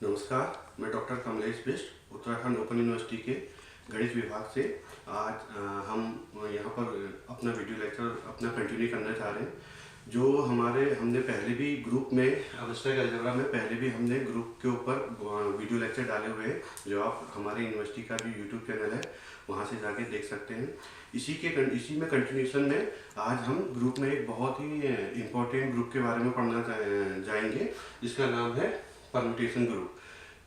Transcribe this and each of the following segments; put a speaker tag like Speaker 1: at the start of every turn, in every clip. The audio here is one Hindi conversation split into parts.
Speaker 1: नमस्कार, मैं doctor Kamlesh Bisht Uttarakhand open university के गणित विभाग से। आज हम यहाँ पर अपना वीडियो लेक्चर अपना कंटिन्यू करना चाह रहे हैं। जो हमने पहले भी ग्रुप में एब्स्ट्रैक्ट अलजेब्रा में पहले भी हमने ग्रुप के ऊपर वीडियो लेक्चर डाले हुए हैं, जो आप हमारे यूनिवर्सिटी का भी यूट्यूब चैनल है वहाँ से जाके देख सकते हैं। इसी में कंटिन्यूशन में आज हम ग्रुप में एक बहुत ही इम्पोर्टेंट ग्रुप के बारे में पढ़ना जाएंगे, जिसका नाम है परम्यूटेशन ग्रुप।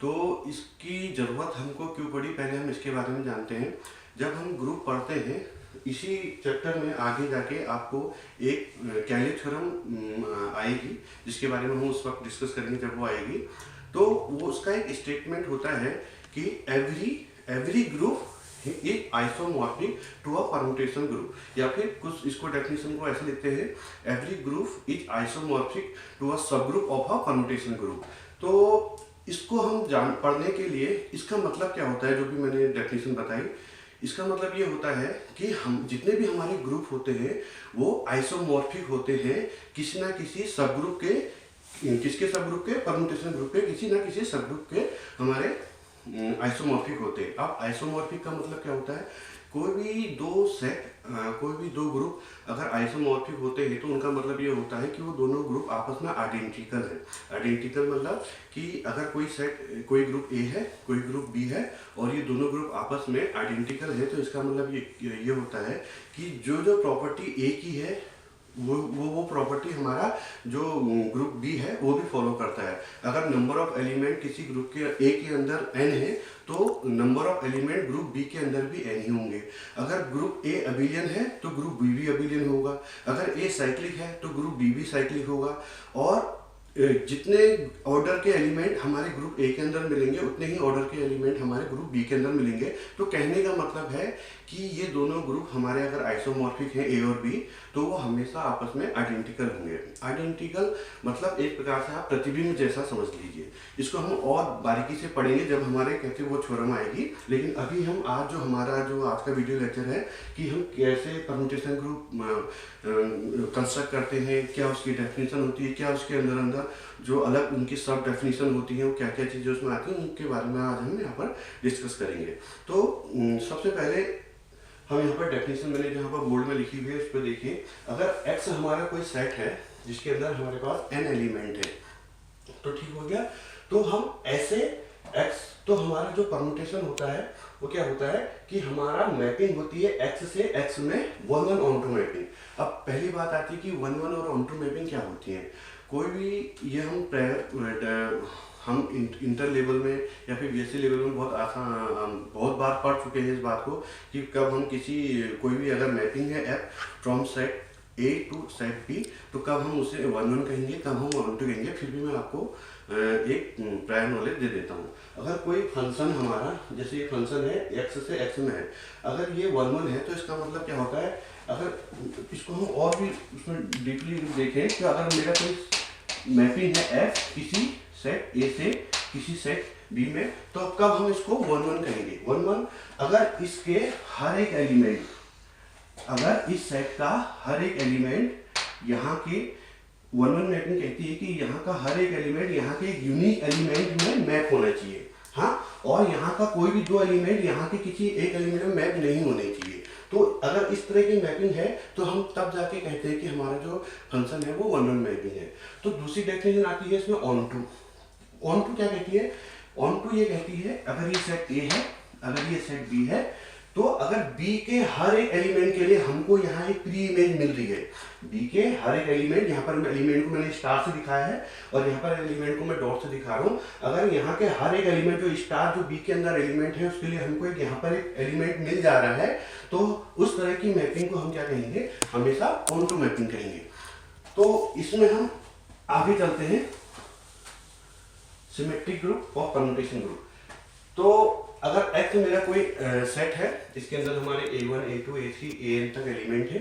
Speaker 1: तो इसकी ज़रूरत हमको क्यों पड़ी, पहले हम इसके बारे में जानते हैं। जब हम ग्रुप पढ़ते हैं, इसी चैप्टर में आगे जाके आपको एक कैले थ्योरम आएगी, जिसके बारे में हम उस वक्त डिस्कस करेंगे जब वो आएगी। तो वो उसका एक स्टेटमेंट होता है कि every group is isomorphic to a permutation group, या फिर कुछ इसको डेफिनेशन को ऐसे लिखते हैं, every group is isomorphic to a sub group of a permutation group. तो इसको हम पढ़ने के लिए इसका मतलब क्या होता है, जो भी मैंने डेफिनेशन बताई, इसका मतलब ये होता है कि हम जितने भी हमारे ग्रुप होते हैं वो आइसोमॉर्फिक होते हैं किसी ना किसी सब ग्रुप के, किसके सब ग्रुप के, परम्यूटेशन ग्रुप के किसी ना किसी सब ग्रुप के हमारे आइसोमॉर्फिक होते हैं। अब आइसोमॉर्फिक का मतलब क्या होता है, कोई भी दो ग्रुप अगर आइसोमॉर्फिक होते हैं तो उनका मतलब ये होता है कि वो दोनों ग्रुप आपस में आइडेंटिकल है। आइडेंटिकल मतलब कि अगर कोई ग्रुप ए है, कोई ग्रुप बी है और ये दोनों ग्रुप आपस में आइडेंटिकल है, तो इसका मतलब ये होता है कि जो प्रॉपर्टी ए की है वो प्रॉपर्टी हमारा जो ग्रुप बी है वो भी फॉलो करता है। अगर नंबर ऑफ एलिमेंट किसी ग्रुप के ए के अंदर n है तो number of element group B के अंदर भी n ही होंगे। अगर ग्रुप ए अबिलियन है तो ग्रुप बी भी अबिलियन होगा। अगर ए साइक्लिक है तो ग्रुप बी भी साइक्लिक होगा। और जितने ऑर्डर के एलिमेंट हमारे ग्रुप ए के अंदर मिलेंगे उतने ही ऑर्डर के एलिमेंट हमारे ग्रुप बी के अंदर मिलेंगे। तो कहने का मतलब है कि ये दोनों ग्रुप हमारे अगर आइसोमॉर्फिक हैं ए और बी, तो वो हमेशा आपस में आइडेंटिकल होंगे। आइडेंटिकल मतलब एक प्रकार से आप प्रतिबिंब जैसा समझ लीजिए। इसको हम और बारीकी से पढ़ेंगे जब हमारे कहते वो थ्योरम आएगी। लेकिन अभी हम आज आज का वीडियो लेक्चर है कि हम कैसे परम्यूटेशन ग्रुप कंस्ट्रक्ट करते हैं, क्या उसकी डेफिनेशन होती है, क्या उसके अंदर जो अलग उनकी सब डेफिनेशन होती है, वो क्या क्या चीज़ें उसमें आती हैं, उनके बारे में आज हम यहाँ पर डिस्कस करेंगे। तो सबसे पहले हम यहाँ पर डेफिनेशन मैंने जहाँ पर बोर्ड में लिखी हुई है उस पर देखिए। अगर x हमारा कोई सेट है जिसके अंदर हमारे पास n एलिमेंट है, तो ठीक हो गया। तो हम ऐसे x, तो हमारा जो परम्यूटेशन होता है वो क्या होता है कि हमारा मैपिंग होती है x से x में 1-1 ऑनटू मैपिंग। अब पहली बात आती है कि 1-1 और ऑनटू मैपिंग क्या होती है। कोई भी ये हम इंटर लेवल में या फिर बीएससी लेवल में बहुत बार पढ़ चुके हैं इस बात को कि कब हम कोई भी अगर मैपिंग है F from set A to set B, तो कब हम उसे 1-1 कहेंगे, कब हम 1-2 कहेंगे। फिर भी मैं आपको एक प्रायर नॉलेज दे देता हूँ। अगर कोई फंक्शन हमारा, जैसे ये फंक्शन है x से x में है, अगर ये 1-1 है तो इसका मतलब क्या होता है, अगर इसको हम और भी उसमें डीपली देखें कि अगर मेरा कोई मैपिंग है f किसी सेट ए से किसी सेट बी में, तो कब हम इसको 1-1 कहेंगे। 1-1 अगर इसके हर एक एलिमेंट, अगर इस सेट का हर एक एलिमेंट यहाँ के 1-1 मैपिंग कहती है कि यहाँ का हर एक एलिमेंट यहाँ के यूनिक एलिमेंट में मैप होना चाहिए, हाँ, और यहाँ का कोई भी दो एलिमेंट यहाँ के किसी एक एलिमेंट में मैप नहीं होने चाहिए। तो अगर इस तरह की मैपिंग है तो हम तब जाके कहते हैं कि हमारा जो फंक्शन है वो 1-1 मैपिंग है। तो दूसरी डेफिनेशन आती है इसमें ऑनटू। ऑनटू क्या कहती है, ऑनटू ये कहती है अगर ये सेट ए है, अगर ये सेट बी है, तो अगर बी के हर एक एलिमेंट के लिए हमको यहाँ एक प्री इमेज मिल रही है, बी के हर एक एलिमेंट, यहाँ पर एलिमेंट को मैंने स्टार से दिखाया है और यहाँ पर एलिमेंट को मैं डॉट से दिखा रहा हूँ। अगर यहाँ के हर एक एलिमेंट जो स्टार जो बी के अंदर एलिमेंट है उसके लिए हमको एक यहाँ पर एक एलिमेंट मिल जा रहा है, तो उस तरह की मैपिंग को हम क्या कहेंगे, हमेशा ऑनटू मैपिंग कहेंगे। तो इसमें हम आगे चलते हैं, सिमेट्रिक ग्रुप और परम्यूटेशन ग्रुप। तो अगर x मेरा कोई सेट है जिसके अंदर हमारे a1 a2 a3 an तक एलिमेंट है,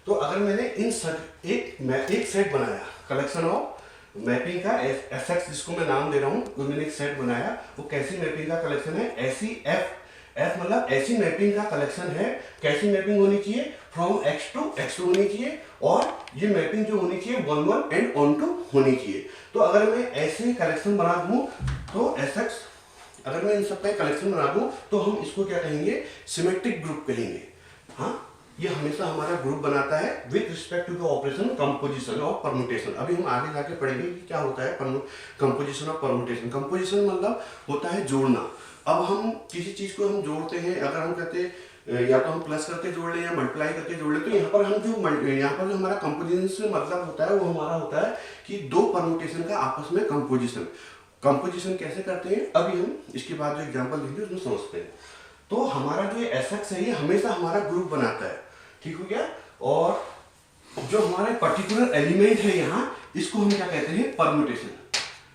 Speaker 1: तो अगर मैंने इन सब एक सेट बनाया, कलेक्शन ऑफ मैपिंग का एसएक्स जिसको मैं नाम दे रहा हूँ, तो मैंने एक सेट बनाया, वो कैसी मैपिंग का कलेक्शन है, ऐसी f एस मतलब ऐसी मैपिंग का कलेक्शन है। कैसी मैपिंग होनी चाहिए? फ्रॉम एक्स टू एक्स होनी चाहिए, और ये मैपिंग जो होनी चाहिए 1 1 एंड ऑन टू होनी चाहिए। तो अगर मैं ऐसे कलेक्शन बना दूं तो एसएक्स, अगर मैं इन सब का कलेक्शन बना दूं तो हम इसको क्या कहेंगे? सिमेट्रिक ग्रुप कहेंगे। हाँ, ये हमेशा हमारा ग्रुप बनाता है with respect to the operation composition और परम्यूटेशन। अभी हम आगे जाके पढ़ेंगे कि क्या होता है कंपोजिशन और परम्यूटेशन। कंपोजिशन मतलब होता है जोड़ना। अब हम किसी चीज को हम जोड़ते हैं, अगर हम कहते हैं या तो हम प्लस करके जोड़ लें या मल्टीप्लाई करके जोड़ लें, तो यहाँ पर जो हमारा कंपोजिशन से मतलब होता है वो हमारा होता है कि दो परम्यूटेशन का आपस में कंपोजिशन। कंपोजिशन कैसे करते हैं अभी हम इसके बाद जो एग्जांपल देंगे उसमें समझते हैं। तो हमारा जो एसएक्स है ये हमेशा हमारा ग्रुप बनाता है, ठीक हो गया। और जो हमारे पर्टिकुलर एलिमेंट है यहाँ, इसको हम क्या कहते हैं? परम्यूटेशन।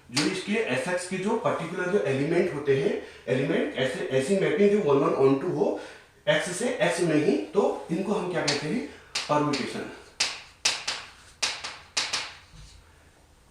Speaker 1: जो इसके एसएक्स के जो पर्टिकुलर जो एलिमेंट होते हैं, एलिमेंट ऐसी मैपिंग जो 1 1 ऑन टू हो एक्स से एक्स में ही, तो इनको हम क्या कहते हैं? परम्यूटेशन।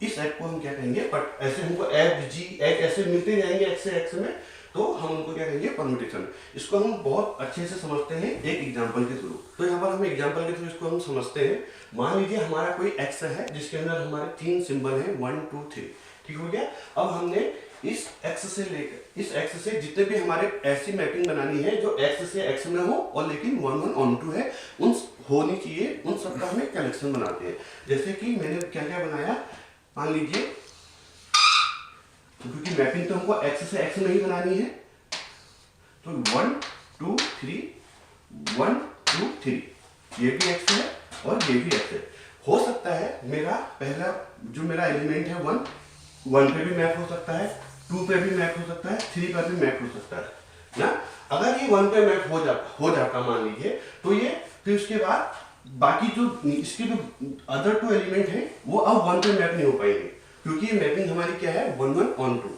Speaker 1: इस एक्ट को हम क्या कहेंगे? बट ऐसे हमको एफ जी एच ऐसे मिलते जाएंगे एक्स से एक्स में, तो हम उनको क्या कहेंगे? परम्यूटेशन। इसको हम बहुत अच्छे से समझते हैं एक एग्जांपल के थ्रू। तो यहाँ पर हम एग्जांपल के थ्रू इसको हम समझते हैं। मान लीजिए हमारा कोई एक्स है जिसके अंदर हमारे 3 सिंबल हैं 1 2 3, ठीक हो गया। अब हमने इस एक्स से लेकर इस एक्स से जितने भी हमारे ऐसी मैपिंग बनानी है जो एक्स से एक्स में हो और लेकिन 1 1 ऑन टू है, उन होनी चाहिए, उन सबका हमें कलेक्शन बनाते हैं। जैसे कि मैंने क्या क्या बनाया, मान लीजिए, क्योंकि मैपिंग तो हमको एक्स से एक्स में ही बनानी है, तो 1 2 3 1 2 3, ये भी एक्स है और ये भी एक्स है। हो सकता है मेरा पहला जो मेरा एलिमेंट है 1 पे भी मैप हो सकता है, 2 पे भी मैप हो सकता है, 3 पे भी मैप हो सकता है ना। अगर ये 1 पे मैप हो जाता मान लीजिए, तो ये फिर उसके बाद बाकी जो इसके जो अदर 2 एलिमेंट है वो अब 1 पे मैप नहीं हो पाएंगे, क्योंकि ये मैपिंग हमारी क्या है? 1 1 ऑन टू।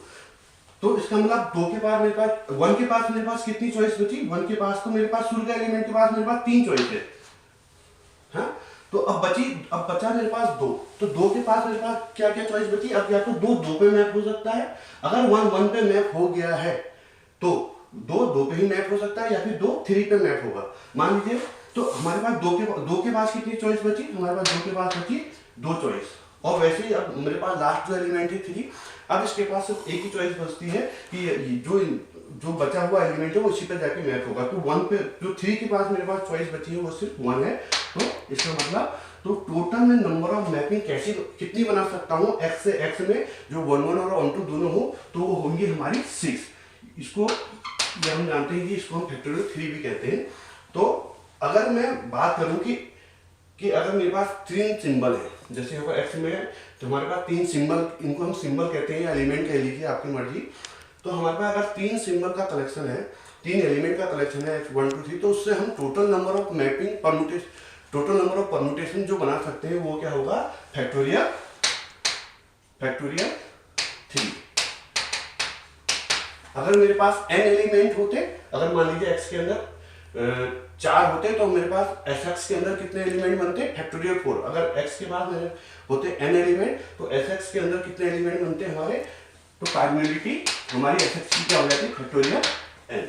Speaker 1: तो इसका मतलब 2 के पास मेरे पास 1 के पास मेरे पास कितनी चॉइस बची? 1 के पास तो मेरे पास शुरू का एलिमेंट के पास मेरे पास 3 चॉइस है। हाँ, तो अब बचा मेरे पास 2, तो 2 के पास मेरे पास क्या क्या चॉइस बची? अब या तो 2 पे मैप हो सकता है, अगर 1 पे मैप हो गया है तो 2 पे ही मैप हो सकता है, या फिर 2 3 पे मैप होगा। मान लीजिए, तो हमारे पास 2 के पास कितनी चॉइस बची? हमारे पास 2 के पास बची 2 चॉइस। और वैसे ही अब मेरे पास लास्ट जो एलिमेंट है 3, अब इसके पास सिर्फ एक ही चॉइस बचती है कि जो बचा हुआ एलिमेंट है वो इसी पे जाके मैप होगा। तो 1 पे जो 3 के पास मेरे पास चॉइस बची है वो सिर्फ 1 है। तो इसका मतलब, तो टोटल मैं नंबर ऑफ मैपिंग कितनी बना सकता हूँ एक्स से एक्स में, जो 1 1 और ऑन टू दोनों हो, तो वो होंगी हमारी 6। इसको हम जानते हैं कि इसको हम फैक्टोरियल 3 भी कहते हैं। तो अगर मैं बात करूं कि अगर मेरे पास 3 सिंबल है, जैसे यहाँ पर एक्स में है, तो हमारे पास 3 सिंबल, इनको हम सिंबल कहते हैं या एलिमेंट कह लीजिए, आपकी मर्जी। तो हमारे पास अगर 3 सिंबल का कलेक्शन है, 3 एलिमेंट का कलेक्शन है 1 2 3, तो उससे हम टोटल नंबर ऑफ परम्यूटेशन जो बना सकते हैं वो क्या होगा? फैक्टोरियल 3। अगर मेरे पास n एलिमेंट होते, अगर मान लीजिए x के अंदर 4 होते, तो मेरे पास sx के अंदर कितने एलिमेंट बनते? फैक्टोरियल 4। अगर x के पास होते n एलिमेंट, तो sx के अंदर कितने एलिमेंट बनते हमारे? तो प्रोबेबिलिटी हमारी sx की क्या हो जाती है? Factorial n।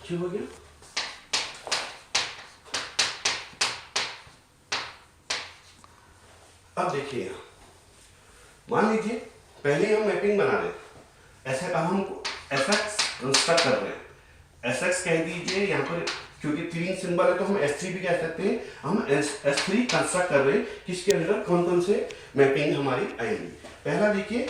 Speaker 1: ठीक हो गया। अब देखिए, मान लीजिए पहले हम मैपिंग बना रहे, ऐसे अब हम एसएक्स कंस्ट्रक्ट कर रहे हैं। एसएक्स कह दीजिए यहाँ पर, क्योंकि 3 सिंबल है तो हम S3 भी कह सकते हैं। हम S3 कंस्ट्रक्ट कर रहे हैं, किसके अंदर कौन कौन से मैपिंग हमारी आएंगी। पहला देखिए,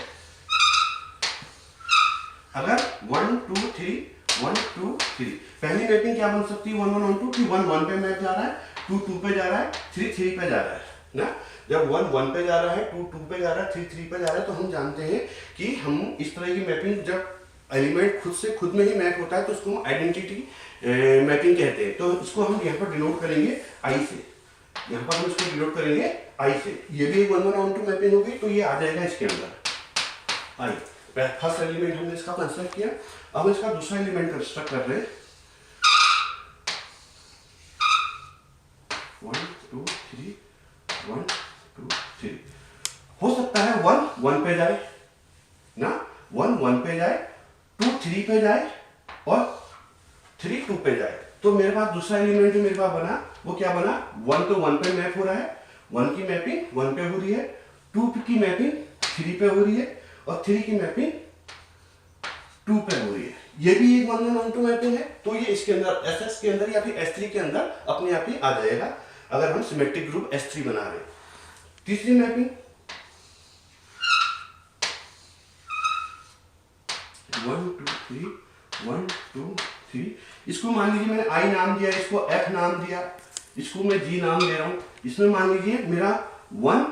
Speaker 1: अगर 1 2 3 1 2 3, पहली मैपिंग क्या बन सकती है? 1 1 ऑन टू, 1 1 पे मैप जा रहा है, 2 2 पे जा रहा है, 3 3 पे जा रहा है ना। जब 1 1 पे जा रहा है, 2 2 पे जा रहा है, 3 3 पे जा रहा है, तो हम जानते हैं कि हम इस तरह की मैपिंग, जब एलिमेंट खुद में ही मैप होता है तो उसको हम आइडेंटिटी मैपिंग कहते हैं। तो इसको हम यहाँ पर डिनोट करेंगे आई से, यहाँ पर हम इसको डिनोट करेंगे आई से। ये भी 1 1 ऑन टू मैपिंग होगी, तो ये आ जाएगा इसके अंदर आई। फर्स्ट एलिमेंट हमने इसका कंस्ट्रक्ट किया, अब इसका दूसरा एलिमेंट कंस्ट्रक्ट कर रहे हैं। 1 2 3 1 2 3, हो सकता है 1 1 पे जाए ना, 1 1 पे जाए, 2 3 पे जाए और 3 2 पे जाए, तो मेरे पास दूसरा एलिमेंट जो मेरे पास बना वो क्या बना, 1 तो 1 पे मैप हो रहा है, 1 की मैपिंग 1 पे हो रही है, 2 की मैपिंग 3 पे हो रही है और 3 की मैपिंग 2 पे हो रही है। ये भी एक 1 1 1 2 मैपिंग है, तो ये इसके अंदर SS के अंदर या फिर S3 के अंदर अपने आप ही आ जाएगा अगर हम सिमेट्रिक ग्रुप S3 बना रहे हैं। तीसरी मैपिंग 1 2 3 1 2 3, इसको मान लीजिए मैंने I नाम दिया, इसको F नाम दिया, इसको मैं G नाम दे रहा हूं। इसमें मान लीजिए मेरा 1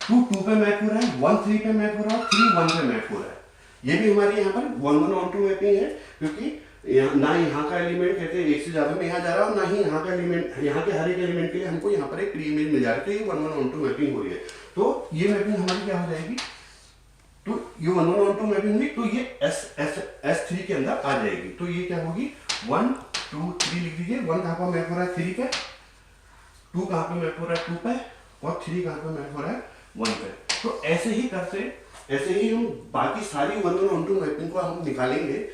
Speaker 1: 2 2 पे मैप हो रहा है, 1 3 पे मैप हो रहा है, 3 1 पे मैप हो रहा है। ये भी हमारी यहाँ पर 1 1 1 2 मैपिंग है, क्योंकि ना यहाँ का एलिमेंट कहते हैं एक से ज्यादा में यहाँ जा रहा है और ना ही यहाँ का एलिमेंट, यहाँ के हर एक एलिमेंट के लिए हमको यहाँ पर एक प्री इमेज मिल जा रहा है, तो ये 1 1 1 2 मैपिंग हो रही है। तो ये मैपिंग हमारी क्या हो जाएगी, तो ये 1 1 1 2 मैपिंग हुई, तो ये S3 के अंदर आ जाएगी। तो ये क्या होगी, 1 2 3 लिख दीजिए। 1 कहाँ पर मैप हो रहा है 3 पे, 2 कहाँ पे मैप हो रहा है 2 पे और 3 कहाँ पे मैप हो रहा है 1 पे। तो ऐसे ही करते, ऐसे ही हम बाकी सारी 1 1 1 2 मैपिंग को हम निकालेंगे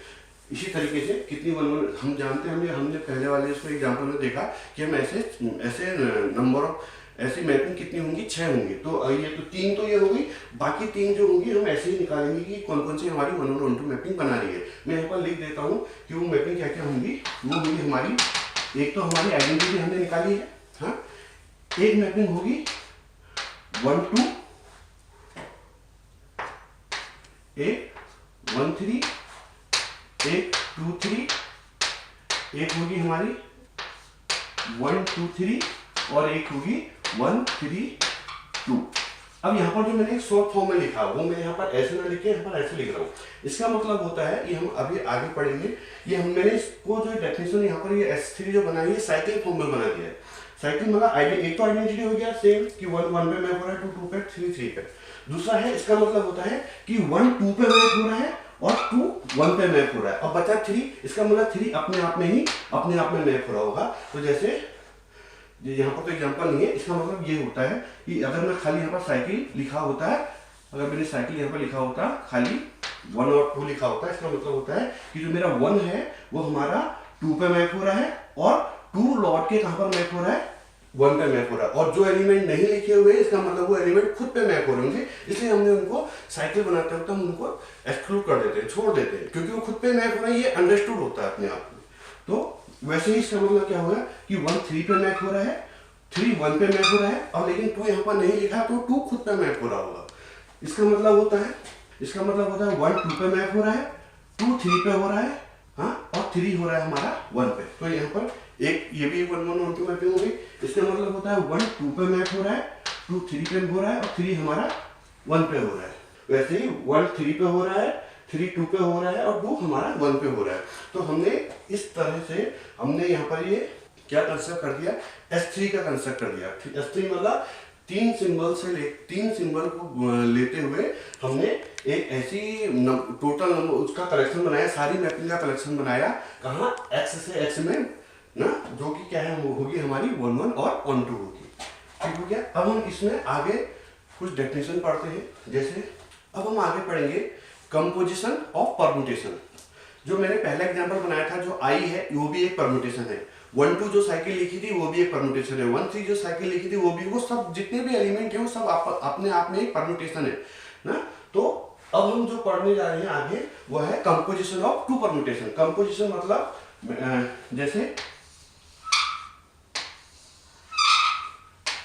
Speaker 1: इसी तरीके से। कितनी 1 1 हम जानते हैं, हमने पहले वाले इसमें एग्जाम्पल में देखा कि हम ऐसे नंबर ऑफ ऐसी मैपिंग कितनी होंगी, 6 होंगी। तो ये तो 3 तो ये होगी, बाकी 3 जो होंगी हम ऐसे ही निकालेंगे कि कौन कौन सी हमारी 1 1 1 2 मैपिंग बना रही है। मैं यहाँ पर लिख देता हूँ कि वो मैपिंग क्या क्या होंगी। वो होगी हमारी, एक तो हमारी आइडेंटिटी हमने निकाली है, हाँ। एक मैपिंग होगी 1 2, एक 1 3, एक 2 3, एक होगी हमारी 1 2 3 और एक होगी 1 3 2। अब यहाँ पर जो मैंने शॉर्ट फॉर्म में लिखा वो मैं यहाँ पर ऐसे ना लिखे, यहाँ पर ऐसे लिख रहा हूँ। इसका मतलब होता है कि हम अभी आगे पढ़ेंगे, ये मैंने इसको जो डेफिनेशन यहाँ पर ये S3 जो बना है ये साइकिल फॉर्म में बना दिया है। साइकिल मतलब एक तो आइडेंटिटी हो गया सेम कि 1 1 पे मैप हो रहा है, 2 2 पे, 3 3 पे। दूसरा है, इसका मतलब होता है कि 1 2 पे मैप हो रहा है और 2 1 पे मैप हो रहा है। अब बचा 3, इसका मतलब 3 अपने आप में मैप हो रहा होगा। तो जैसे यहाँ पर तो एग्जांपल नहीं है, इसका मतलब ये होता है कि अगर मैं खाली यहाँ पर साइकिल लिखा होता है, अगर मैंने साइकिल यहाँ पर लिखा होता खाली 1 और 2 लिखा होता है, इसका मतलब होता है कि जो मेरा 1 है वो हमारा 2 पे मैप हो रहा है और 2 लौट के कहाँ पर मैप हो रहा है, 1 पे मैप हो रहा है। और जो एलिमेंट नहीं लिखे हुए इसका मतलब वो एलिमेंट खुद पे मैप हो रहे होंगे, इसलिए हमने उनको साइकिल बनाते वक्त हम उनको एक्सक्लूड कर देते हैं, छोड़ देते हैं, क्योंकि वो खुद पे मैप हो रहा है, ये अंडरस्टूड होता है अपने आप में। तो वैसे ही इसका मतलब क्या होगा कि 1 3 पे मैप हो रहा है, 3 1 पे मैप हो रहा है, और लेकिन 2 यहाँ पर नहीं लिखा तो 2 खुद पे मैप हो रहा होगा। इसका मतलब होता है 1 2 पे मैप हो रहा है, 2 3 पे हो रहा है, हाँ, और 3 हो रहा है हमारा 1 पे। तो यहाँ पर एक ये भी 1 1 1 2 मैपिंग होगी। इसका मतलब होता है 1 2 पे मैप हो रहा है, 2 3 पे हो रहा है और 3 हमारा 1 पे हो रहा है। वैसे ही 1 3 पे हो रहा है, 3 2 पे हो रहा है और 2 हमारा 1 पे हो रहा है। तो हमने इस तरह से हमने यहाँ पर ये क्या कंस्ट्रक्ट कर दिया, S3 का कंस्ट्रक्ट कर दिया। S3 मतलब 3 सिंबल को लेते हुए हमने एक ऐसी टोटल नंबर उसका कलेक्शन बनाया, सारी मैपिंग का कलेक्शन बनाया। कहाँ, X से X में ना, जो कि क्या है होगी हमारी 1 1 और 1 2 होगी। ठीक हो गया। अब हम इसमें आगे कुछ डेफिनेशन पढ़ते हैं। जैसे अब हम आगे पढ़ेंगे कंपोजिशन ऑफ परम्यूटेशन। जो मैंने पहला एग्जांपल बनाया था जो I है वो भी एक परम्यूटेशन है। 1 2 जो साइकिल लिखी थी वो भी एक परम्यूटेशन है। 1 3 जो साइकिल लिखी थी वो भी, वो सब जितने भी एलिमेंट है वो सब अपने आप में एक परम्यूटेशन है ना। तो अब हम जो पढ़ने जा रहे हैं आगे वो है कंपोजिशन ऑफ 2 परम्यूटेशन। कंपोजिशन मतलब जैसे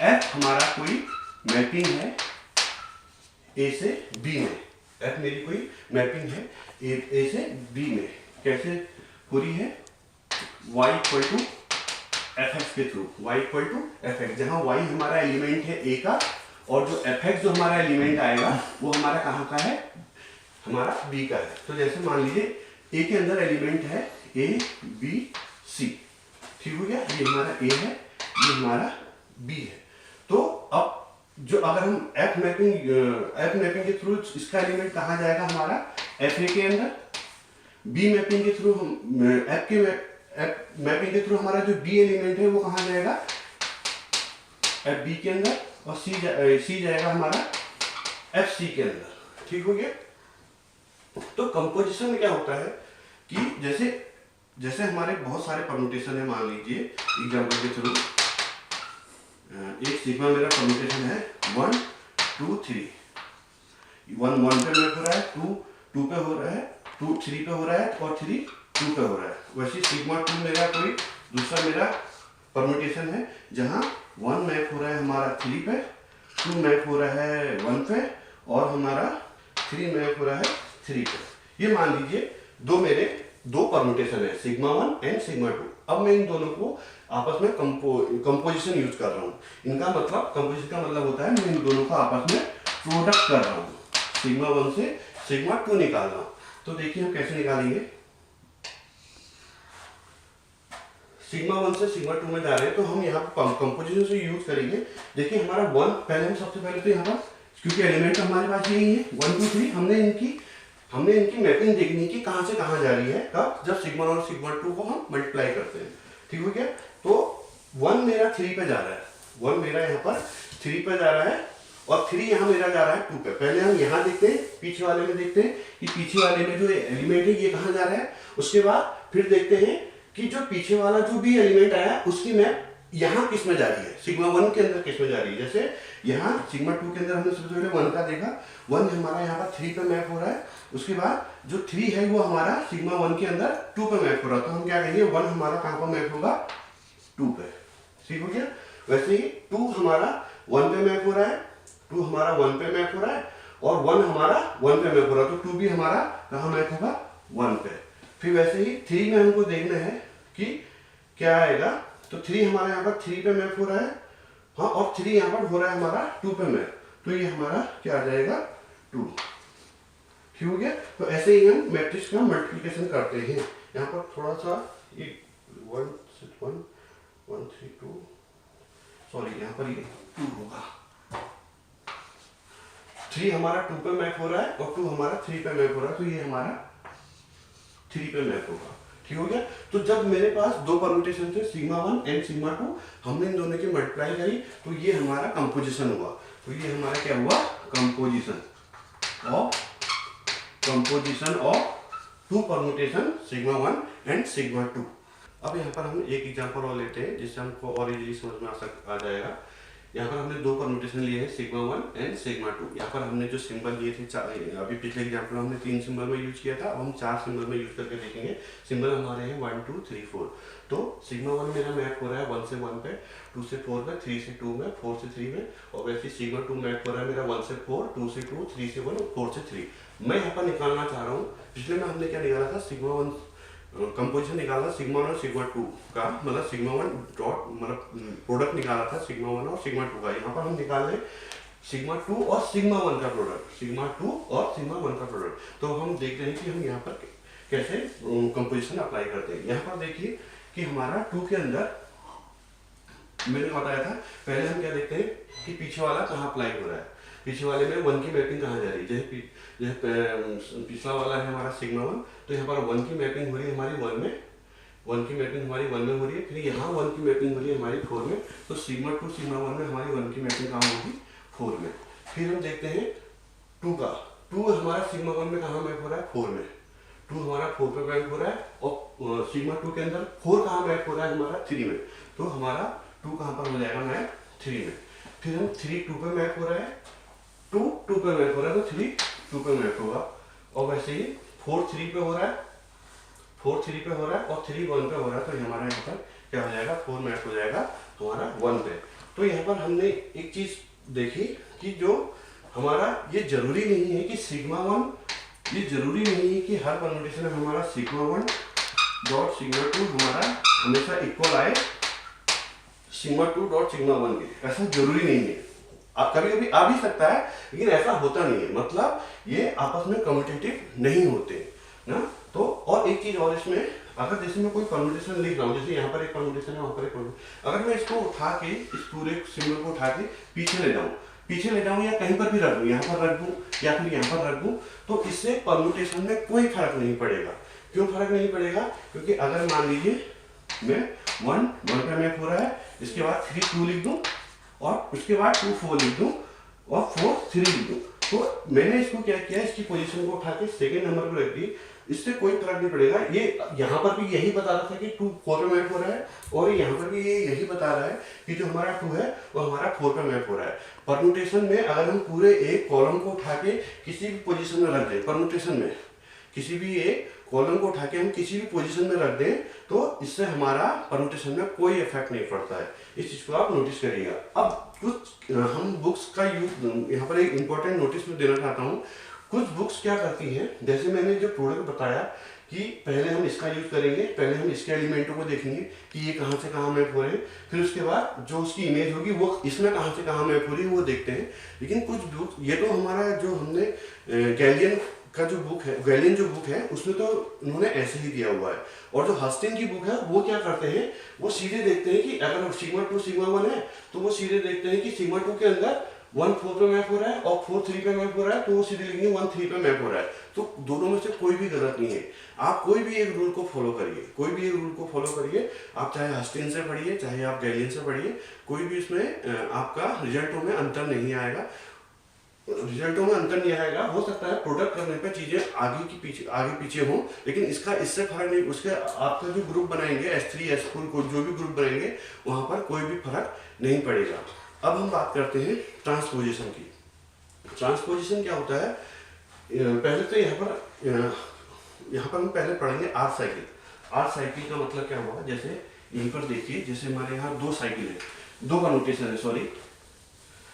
Speaker 1: F हमारा कोई मैपिंग है A से B में, F मेरी कोई मैपिंग है A से B में। कैसे हो रही है, y इक्वल टू fx के थ्रू, y इक्वल टू fx, जहां y हमारा एलिमेंट है A का और जो fx जो हमारा एलिमेंट आएगा वो हमारा कहाँ का है, हमारा B का है। तो जैसे मान लीजिए A के अंदर एलिमेंट है A B C, ठीक हो गया। ये हमारा A है, ये हमारा B है। तो अब जो अगर हम F मैपिंग के थ्रू इसका एलिमेंट कहाँ जाएगा, हमारा FA के अंदर। B मैपिंग के थ्रू हम F मैपिंग के थ्रू हमारा जो B एलिमेंट है वो कहाँ जाएगा, FB के अंदर। और C जाएगा हमारा FC के अंदर। ठीक हो गया। तो कंपोजिशन में क्या होता है कि जैसे जैसे हमारे बहुत सारे परम्यूटेशन है, मान लीजिए एग्जाम्पल के थ्रू एक सिग्मा मेरा परम्यूटेशन है 1 2 3, 1 1 पे मैप हो रहा है, 2 2 पे हो रहा है, 2 3 पे हो रहा है और 3 2 पे हो रहा है। वैसे सिग्मा 2 मेरा कोई दूसरा मेरा परम्यूटेशन है जहाँ 1 मैप हो रहा है हमारा 3 पे, 2 मैप हो रहा है 1 पे और हमारा 3 मैप हो रहा है 3 पे। ये मान लीजिए मेरे दो परम्यूटेशन है, सिग्मा 1 एंड सिग्मा 2। अब मैं इन दोनों को आपस में कंपोजिशन यूज कर रहा हूँ। इनका मतलब कंपोजिशन का मतलब होता है मैं इन दोनों को आपस में प्रोडक्ट कर रहा हूँ, सिग्मा 1 से सिग्मा 2 निकाल रहा हूँ। तो देखिए हम कैसे निकालेंगे। सिग्मा 1 से सिग्मा 2 में जा रहे हैं तो हम यहाँ पर कंपोजिशन से यूज करेंगे। देखिए हमारा 1 पहले हम सबसे पहले तो यहाँ पर क्योंकि एलिमेंट हमारे पास यही है 1 2 3, हमने इनकी मैपिंग देखनी कि कहाँ से कहाँ जा रही है, कब जब सिग्मा 1 और सिग्मा 2 को हम मल्टीप्लाई करते हैं। ठीक हो गया। तो 1 मेरा 3 पे जा रहा है, 1 मेरा यहाँ पर 3 पे जा रहा है और 3 यहाँ मेरा जा रहा है 2 पे। पहले हम यहाँ देखते हैं, पीछे वाले में देखते हैं कि पीछे वाले में जो एलिमेंट है ये कहाँ जा रहा है। उसके बाद फिर देखते हैं कि जो पीछे वाला जो भी एलिमेंट आया उसकी मैप यहाँ किस में जा रही है, सिग्मा 1 के अंदर किस में जा रही है। जैसे यहाँ सिग्मा 2 के अंदर हमने सबसे पहले 1 का देखा, 1 हमारा यहाँ पर 3 पे मैप हो रहा है। उसके बाद जो 3 है वो हमारा सिग्मा 1 के अंदर 2 पे मैप हो रहा है। तो हम क्या कहेंगे 1 हमारा कहाँ पर मैप होगा 2 पे। ठीक हो गया। वैसे ही 2 हमारा 1 पे मैप हो रहा है, 2 हमारा 1 पे मैप हो रहा है और 1 हमारा 1 पे मैप हो रहा है। तो 2 भी हमारा कहाँ मैप होगा 1 पे। फिर वैसे ही 3 में हमको देखना है कि क्या आएगा। तो 3 हमारा यहाँ पर 3 पे मैप हो रहा है, हाँ, और 3 यहाँ पर हो रहा है हमारा 2 पे मैप। तो ये हमारा क्या आ जाएगा 2। ठीक हो गया। तो ऐसे ही हम मैट्रिक्स का मल्टीप्लिकेशन करते हैं। यहाँ पर थोड़ा सा ये 1 1 3 2, सॉरी यहाँ पर ये 2 होगा। 3 हमारा 2 पे मैप हो रहा है और 2 हमारा 3 पे मैप हो रहा है। तो ये हमारा 3 पे मैप होगा। ठीक हो गया। तो जब मेरे पास दो परम्यूटेशन थे सिग्मा 1 एंड सिग्मा 2, हमने इन दोनों की मल्टीप्लाई करी तो ये हमारा कंपोजिशन हुआ। तो ये हमारा क्या हुआ composition of 2 permutation sigma 1 and sigma 2। अब यहाँ पर हम एक एग्जांपल और लेते हैं जिससे हमको और इजीली समझ में आ जाएगा। यहाँ पर हमने 2 परम्यूटेशन लिए हैं सिग्मा 1 एंड सिग्मा 2। यहाँ पर हमने जो सिंबल लिए थे अभी पिछले एग्जांपल हमने 3 सिंबल में यूज किया था, अब हम 4 सिंबल में यूज करके देखेंगे। सिंबल हमारे हैं 1 2 3 4। तो सिग्मा 1 मेरा मैप हो रहा है 1 से 1 पे, 2 से 4 पे, 3 से 2 में, 4 से 3 में। और वैसे सिग्मा 2 मैप हो रहा है मेरा 1 से 4, 2 से 2, 3 से 1 और 4 से 3। मैं यहाँ पर निकालना चाह रहा हूँ, पिछले में हमने क्या निकाला था सिग्मा 1 कंपोजिशन निकाला सिग्मा 1 और सिग्मा 2 का, मतलब सिग्मा 1 डॉट मतलब प्रोडक्ट निकाला था सिग्मा 1 और सिग्मा 2 का। यहाँ पर हम निकाल रहे सिग्मा 2 और सिग्मा 1 का प्रोडक्ट, सिग्मा 2 और सिग्मा 1 का प्रोडक्ट। तो हम देखते हैं कि हम यहाँ पर कैसे कंपोजिशन अप्लाई करते हैं। यहाँ पर देखिए कि हमारा 2 के अंदर मैंने बताया था, पहले हम क्या देखते हैं कि पीछे वाला कहाँ अप्लाई हो रहा है, पीछे वाले में 1 की मैपिंग कहाँ जा रही है। जैसे पिछला वाला है हमारा सिग्मा 1, तो यहाँ पर 1 की मैपिंग हो रही है हमारी 1 में, 1 की मैपिंग हमारी 1 में हो रही है। फिर यहाँ 1 की मैपिंग हो रही है हमारी 4 में। तो सिग्मा 2 सिग्मा 1 में हमारी 1 की मैपिंग कहाँ होगी 4 में। फिर हम देखते हैं 2 का, 2 हमारा सिग्मा 1 में कहाँ मैप हो रहा है 4 में, 2 हमारा 4 पे मैप हो रहा है और सिग्मा 2 के अंदर 4 कहाँ मैप हो रहा है हमारा 3 में। तो हमारा 2 कहाँ पर हो जाएगा मैप 3 में। फिर हम 3 2 पे मैप हो रहा है, 2 2 पे मैप हो रहा है तो 3 2 पे मैप होगा। और वैसे ही 4 3 पे हो रहा है, 4 3 पे हो रहा है और 3 1 पे हो रहा है। तो हमारा यहाँ पर क्या हो जाएगा 4 मैप हो जाएगा हमारा 1 पे। तो यहाँ पर हमने एक चीज देखी कि जो हमारा ये जरूरी नहीं है कि सिग्मा 1, ये जरूरी नहीं है कि हर परम्यूटेशन में हमारा सिग्मा 1 डॉट सिग्मा 2 हमारा हमेशा इक्वल आए सिग्मा 2 डॉट सिग्मा 1 के। ऐसा जरूरी नहीं है, कभी कभी आ भी सकता है लेकिन ऐसा होता नहीं है, मतलब ये आपस में कम्यूटेटिव नहीं होते ना। तो और एक चीज और इसमें, अगर जैसे मैं कोई परम्यूटेशन लिख रहा हूँ, जैसे यहाँ पर एक परम्यूटेशन है, वहाँ पर एक परम्यूटेशन, अगर मैं इसको उठा के इस पूरे सिंबल को उठा के पीछे ले जाऊँ या कहीं पर भी रख दूँ, यहाँ पर रख दूँ या फिर यहाँ पर रख दूँ, तो इससे परम्यूटेशन में कोई फर्क नहीं पड़ेगा। क्यों फर्क नहीं पड़ेगा? क्योंकि अगर मान लीजिए मैं 1 पे मैप हो रहा है, इसके बाद 3 2 लिख दूँ और उसके बाद 2 4 लिख दूँ और 4 3 लिख दूँ, तो मैंने इसको क्या किया, इसकी पोजीशन को उठा के सेकेंड नंबर पर रख दी। इससे कोई फर्क नहीं पड़ेगा। ये यहाँ पर भी यही बता रहा था कि 2 4 पे मैप हो रहा है, और यहाँ पर भी ये यही बता रहा है कि जो हमारा 2 है वो हमारा 4 पे मैप हो रहा है। परम्यूटेशन में अगर हम पूरे एक कॉलम को उठा के किसी भी पोजीशन में रख दें, परम्यूटेशन में किसी भी एक कॉलम को उठा के हम किसी भी पोजीशन में रख दें, तो इससे हमारा परम्यूटेशन में कोई इफेक्ट नहीं पड़ता है। इस चीज़ को आप नोटिस करिएगा। अब कुछ हम बुक्स का यूज यहाँ पर एक इम्पोर्टेंट नोटिस में देना चाहता हूँ। कुछ बुक्स क्या करती हैं, जैसे मैंने जो प्रोडक्ट बताया कि पहले हम इसका यूज करेंगे, पहले हम इसके एलिमेंटों को देखेंगे कि ये कहाँ से कहाँ मैप हो रहे हैं, फिर उसके बाद जो उसकी इमेज होगी वो इसमें कहाँ से कहाँ मैप हो रही है वो देखते हैं। लेकिन कुछ बुक, ये तो हमारा जो हमने गैलियन का जो बुक है, गैलियन जो बुक है उसमें तो उन्होंने ऐसे ही दिया हुआ है। और जो हस्टिन की बुक है वो क्या करते हैं, वो सीधे देखते हैं कि अगर सिग्मा 2 सिग्मा 1 है तो वो सीधे देखते हैं कि सिग्मा 2 के अंदर 1 4 पे मैप हो रहा है और 4 3 पे मैप हो रहा है, तो वो सीधे लिखेंगे 1 3 पे मैप हो रहा है। तो दोनों में से कोई भी गलत नहीं है। आप कोई भी एक रूल को फॉलो करिए, कोई भी एक रूल को फॉलो करिए। आप चाहे हस्टिन से पढ़िए, चाहे आप गैलियन से पढ़िए, कोई भी इसमें आपका रिजल्टों में अंतर नहीं आएगा। रिजल्टों में अंतर नहीं आएगा। हो सकता है प्रोडक्ट करने पे चीजें आगे पीछे हों, लेकिन इससे फर्क नहीं। उसके आपका जो ग्रुप बनाएंगे S3 S4 को जो भी ग्रुप बनाएंगे वहां पर कोई भी फर्क नहीं पड़ेगा। अब हम बात करते हैं ट्रांसपोजिशन की। ट्रांसपोजिशन क्या होता है, पहले तो यहाँ पर हम पहले पढ़ेंगे आर साइकिल। आर साइकिल का मतलब क्या हुआ, जैसे यहीं पर देखिए, जैसे हमारे यहाँ 2 साइकिल है, 2 परम्यूटेशन है, सॉरी,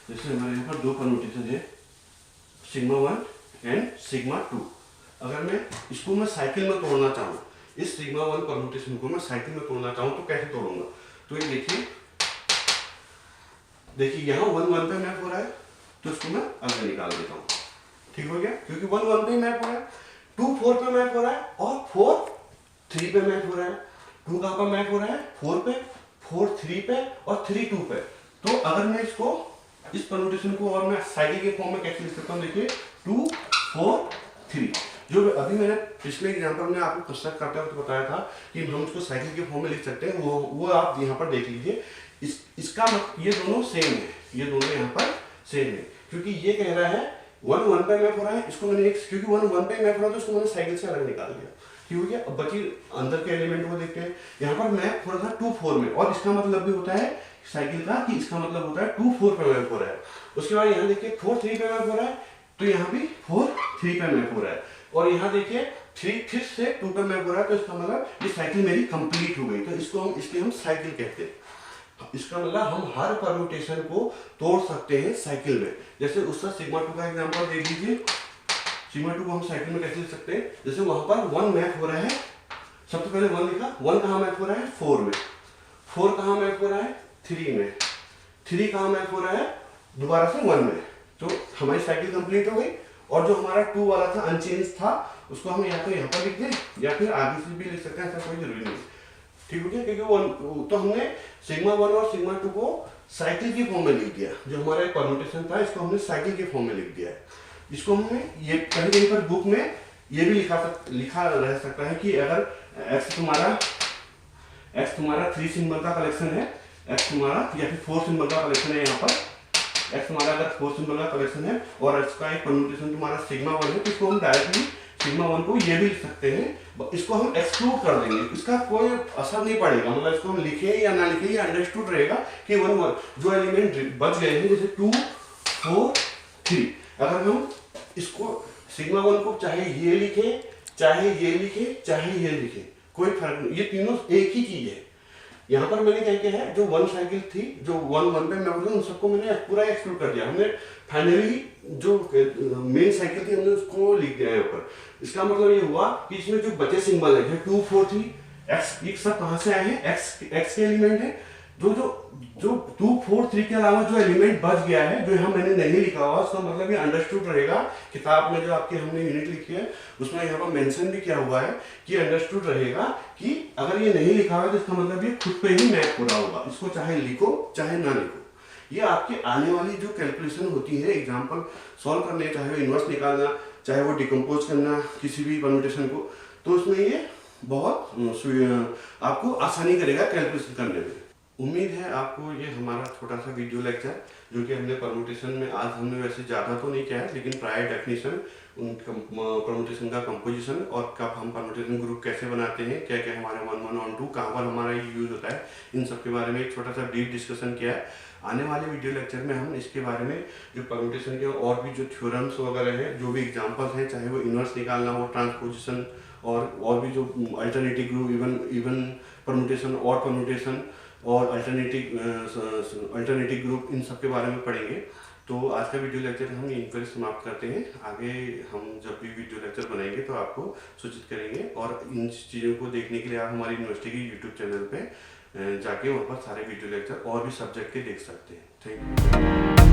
Speaker 1: जैसे हमारे यहाँ पर 2 परम्यूटेशन है, सिग्मा 1 एंड सिग्मा 2। अगर मैं इसको साइकिल में तोड़ना चाहूँ, इस सिग्मा 1 परम्यूटेशन को मैं साइकिल में तोड़ना चाहूँ तो कैसे तोड़ूंगा, तो ये देखिए यहाँ 1 1 पे मैप हो रहा है, तो इसको मैं आगे निकाल देता हूँ। ठीक हो गया, क्योंकि 1 1 पे मैप हो रहा है, 2 4 पे मैप हो रहा है और 4 3 पे मैप हो रहा है। 2 कहाँ पर मैप हो रहा है, 4 पे, 4 3 पे और 3 2 पे। तो अगर मैं इसको, इस परम्यूटेशन को और मैं साइकिल के फॉर्म में कैसे लिख सकता हूँ, देखिए 2 4 3। जो अभी मैंने पिछले एग्जाम्पल में आपको कंस्ट्रक्ट करते वक्त बताया था कि हम उसको साइकिल के फॉर्म में लिख सकते हैं, वो आप यहाँ पर देख लीजिए। इसका ये दोनों सेम है, ये दोनों यहाँ पर सेम है, क्योंकि ये कह रहा है 1 1 पे मैप हो रहा है, इसको मैंने क्योंकि 1 1 पे मैप हो रहा है तो इसको मैंने साइकिल से अलग निकाल दिया। ठीक हो गया। अब बची अंदर के एलिमेंट को देखते हैं। यहाँ पर मैप हो रहा था 2 4 में, और इसका मतलब भी होता है साइकिल का कि इसका मतलब होता है 2 4 पे मैप हो रहा है। उसके बाद यहाँ देखिए 4 3 पे मैप हो रहा है, तो यहाँ भी 4 3 पे मैप हो रहा है, और यहाँ देखिए 3 फिर से 2 पे मैप हो रहा है, तो इसका मतलब ये साइकिल मेरी कंप्लीट हो गई। तो इसको हम, इसलिए हम साइकिल कहते हैं। इसका मतलब हम हर परम्यूटेशन को तोड़ सकते हैं साइकिल में। जैसे उसका सिग्मा 2 का एग्जांपल देख लीजिए। सिग्मा 2 को हम साइकिल में कैसे लिख सकते हैं, जैसे वहां पर 1 मैप हो रहा है, सबसे पहले 1 लिखा, 1 कहाँ मैप हो रहा है, 4 में, 4 कहाँ मैप हो रहा है, 3 में, 3 कहाँ मैप हो रहा है, दोबारा से 1 में। तो हमारी साइकिल कंप्लीट हो गई। और जो हमारा 2 वाला था, अनचेंज था, उसको हम या तो यहाँ पर लिख दें या फिर आगे से भी लिख सकते हैं, ऐसा कोई जरूरी नहीं। ठीक हो गया, क्योंकि तो हमने सिग्मा 1 और सिग्मा 2 को साइकिल की फॉर्म में लिख दिया। जो हमारा एक परम्यूटेशन था, इसको हमने साइकिल के फॉर्म में लिख दिया है। इसको हमने ये कहीं कहीं पर बुक में ये भी लिखा रह सकता है कि अगर x तुम्हारा 3 सिंबल का कलेक्शन है, x तुम्हारा या फिर 4 सिंबल का कलेक्शन है, यहाँ पर x तुम्हारा अगर 4 सिंबल का कलेक्शन है और इसका एक परम्यूटेशन तुम्हारा सिग्मा 1 है, तो इसको हम डायरेक्टली सिग्मा 1 को ये भी लिख सकते हैं। इसको हम एक्सक्लूड कर देंगे, इसका कोई असर नहीं पड़ेगा। मतलब इसको हम लिखे या ना लिखे, ये अंडरस्टूड रहेगा कि 1 1 जो एलिमेंट बच गए हैं, जैसे 2 4 3, अगर हम इसको सिग्मा 1 को चाहे ये लिखे, चाहे ये लिखे, चाहे ये लिखे, कोई फर्क नहीं, ये तीनों एक ही चीज है। यहाँ पर मैंने क्या किया है, जो 1 साइकिल थी, जो 1 1 पे मैं बोलूँ, उन सबको मैंने पूरा एक्सक्लूड कर दिया। हमने फाइनली जो मेन साइकिल थी हमने उसको लिख दिया यहाँ पर। इसका मतलब ये हुआ कि इसमें जो बचे सिंबल है, 2 4 3 x, ये सब कहाँ से आए हैं, x के एलिमेंट है। जो 2 4 3 के अलावा जो एलिमेंट बच गया है, जो यहाँ मैंने नहीं लिखा हुआ, उसका मतलब ये अंडरस्टूड रहेगा। किताब में जो आपके हमने यूनिट लिखी है उसमें यहाँ पर मेंशन भी किया हुआ है कि अंडरस्टूड रहेगा कि अगर ये नहीं लिखा हुआ है तो इसका मतलब ये खुद पे ही मैप हो रहा होगा। इसको चाहे लिखो चाहे ना लिखो, ये आपके आने वाली जो कैलकुलेशन होती है एग्जाम्पल सॉल्व करने, चाहे वो इनवर्स निकालना, चाहे वो डिकम्पोज करना किसी भी परम्यूटेशन को, तो उसमें ये बहुत आपको आसानी करेगा कैलकुलेशन करने में। उम्मीद है आपको ये हमारा छोटा सा वीडियो लेक्चर, जो कि हमने परमुटेशन में आज हमने वैसे ज़्यादा तो नहीं किया है, लेकिन प्रायर डेफिनेशन, उन परमुटेशन का कंपोजिशन और कब हम परमुटेशन ग्रुप कैसे बनाते हैं, क्या क्या हमारे 1 1 और 2 कहाँ पर हमारा ये यूज़ होता है, इन सब के बारे में एक छोटा सा ब्रीफ डिस्कशन किया है। आने वाले वीडियो लेक्चर में हम इसके बारे में जो परमुटेशन के और भी जो थ्योरम्स वगैरह हैं, जो भी एग्जांपल्स हैं, चाहे वो इनवर्स निकालना हो, ट्रांसपोजिशन और भी जो अल्टरनेटिव ग्रुप, इवन परमुटेशन और परमुटेशन और अल्टरनेटिव ग्रुप, इन सब के बारे में पढ़ेंगे। तो आज का वीडियो लेक्चर हम यहीं पर समाप्त करते हैं। आगे हम जब भी वीडियो लेक्चर बनाएंगे तो आपको सूचित करेंगे, और इन चीज़ों को देखने के लिए आप हमारी यूनिवर्सिटी की यूट्यूब चैनल पे जाके वहाँ पर सारे वीडियो लेक्चर और भी सब्जेक्ट के देख सकते हैं। Thank you.